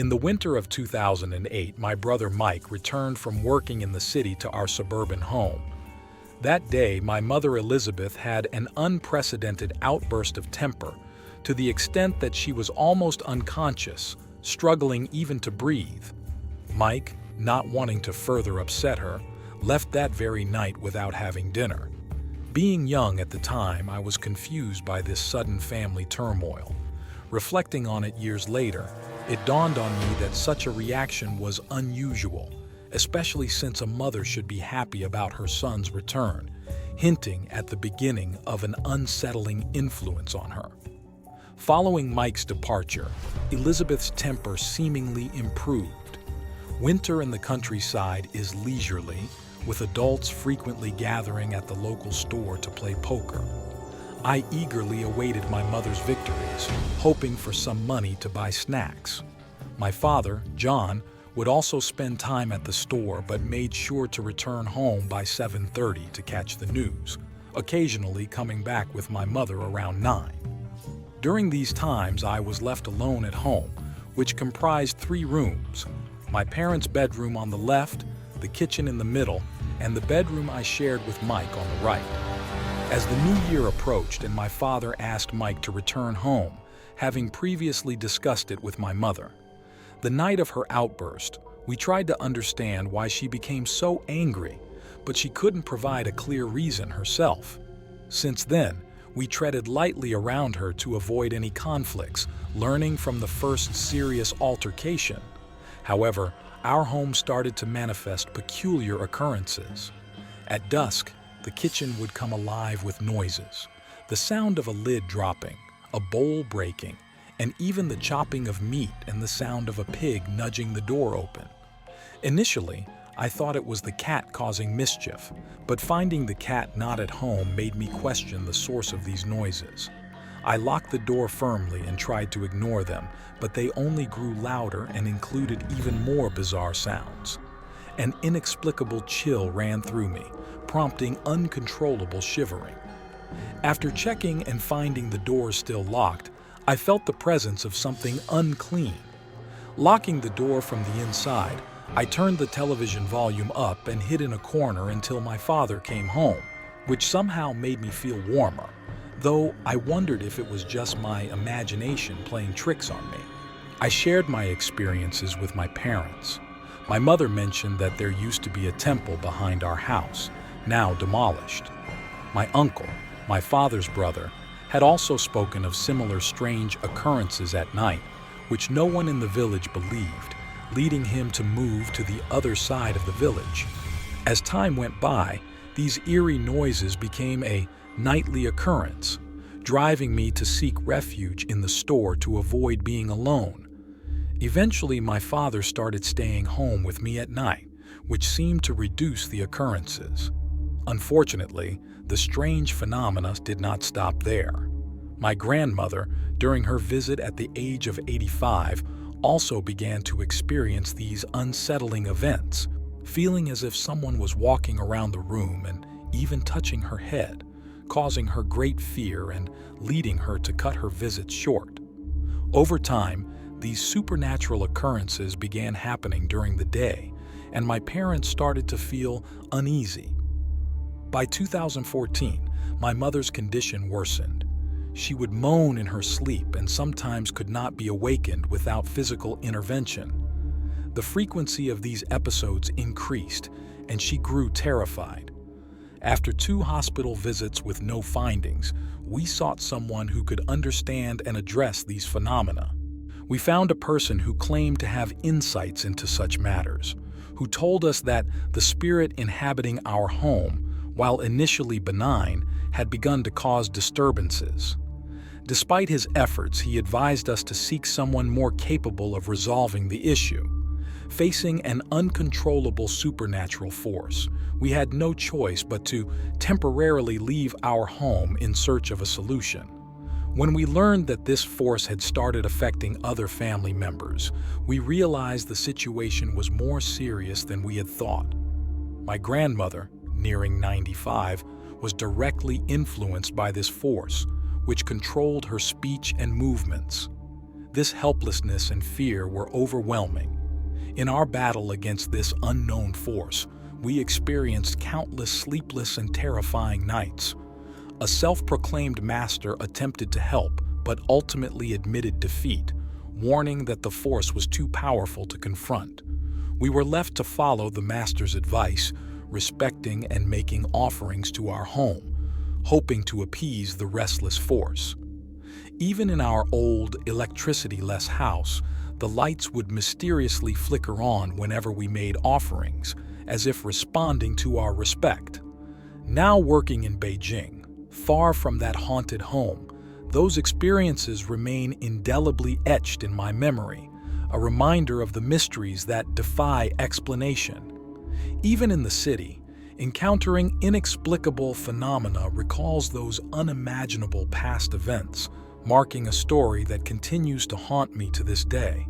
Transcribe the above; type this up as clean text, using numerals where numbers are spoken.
In the winter of 2008, my brother Mike returned from working in the city to our suburban home. That day, my mother Elizabeth had an unprecedented outburst of temper, to the extent that she was almost unconscious, struggling even to breathe. Mike, not wanting to further upset her, left that very night without having dinner. Being young at the time, I was confused by this sudden family turmoil. Reflecting on it years later, it dawned on me that such a reaction was unusual, especially since a mother should be happy about her son's return, hinting at the beginning of an unsettling influence on her. Following Mike's departure, Elizabeth's temper seemingly improved. Winter in the countryside is leisurely, with adults frequently gathering at the local store to play poker. I eagerly awaited my mother's victories, hoping for some money to buy snacks. My father, John, would also spend time at the store but made sure to return home by 7:30 to catch the news, occasionally coming back with my mother around 9. During these times, I was left alone at home, which comprised 3 rooms: my parents' bedroom on the left, the kitchen in the middle, and the bedroom I shared with Mike on the right. As the new year approached and my father asked Mike to return home, having previously discussed it with my mother. The night of her outburst, we tried to understand why she became so angry, but she couldn't provide a clear reason herself. Since then, we treaded lightly around her to avoid any conflicts, learning from the first serious altercation. However, our home started to manifest peculiar occurrences. At dusk, the kitchen would come alive with noises, the sound of a lid dropping, a bowl breaking, and even the chopping of meat and the sound of a pig nudging the door open. Initially, I thought it was the cat causing mischief, but finding the cat not at home made me question the source of these noises. I locked the door firmly and tried to ignore them, but they only grew louder and included even more bizarre sounds. An inexplicable chill ran through me, prompting uncontrollable shivering. After checking and finding the door still locked, I felt the presence of something unclean. Locking the door from the inside, I turned the television volume up and hid in a corner until my father came home, which somehow made me feel warmer, though I wondered if it was just my imagination playing tricks on me. I shared my experiences with my parents. My mother mentioned that there used to be a temple behind our house, now demolished. My uncle, my father's brother, had also spoken of similar strange occurrences at night, which no one in the village believed, leading him to move to the other side of the village. As time went by, these eerie noises became a nightly occurrence, driving me to seek refuge in the store to avoid being alone. Eventually, my father started staying home with me at night, which seemed to reduce the occurrences. Unfortunately, the strange phenomena did not stop there. My grandmother, during her visit at the age of 85, also began to experience these unsettling events, feeling as if someone was walking around the room and even touching her head, causing her great fear and leading her to cut her visits short. Over time, these supernatural occurrences began happening during the day, and my parents started to feel uneasy. By 2014, my mother's condition worsened. She would moan in her sleep and sometimes could not be awakened without physical intervention. The frequency of these episodes increased, and she grew terrified. After 2 hospital visits with no findings, we sought someone who could understand and address these phenomena. We found a person who claimed to have insights into such matters, who told us that the spirit inhabiting our home, while initially benign, had begun to cause disturbances. Despite his efforts, he advised us to seek someone more capable of resolving the issue. Facing an uncontrollable supernatural force, we had no choice but to temporarily leave our home in search of a solution. When we learned that this force had started affecting other family members, we realized the situation was more serious than we had thought. My grandmother, nearing 95, was directly influenced by this force, which controlled her speech and movements. This helplessness and fear were overwhelming. In our battle against this unknown force, we experienced countless sleepless and terrifying nights. A self-proclaimed master attempted to help, but ultimately admitted defeat, warning that the force was too powerful to confront. We were left to follow the master's advice, respecting and making offerings to our home, hoping to appease the restless force. Even in our old, electricity-less house, the lights would mysteriously flicker on whenever we made offerings, as if responding to our respect. Now working in Beijing, far from that haunted home, those experiences remain indelibly etched in my memory, a reminder of the mysteries that defy explanation. Even in the city, encountering inexplicable phenomena recalls those unimaginable past events, marking a story that continues to haunt me to this day.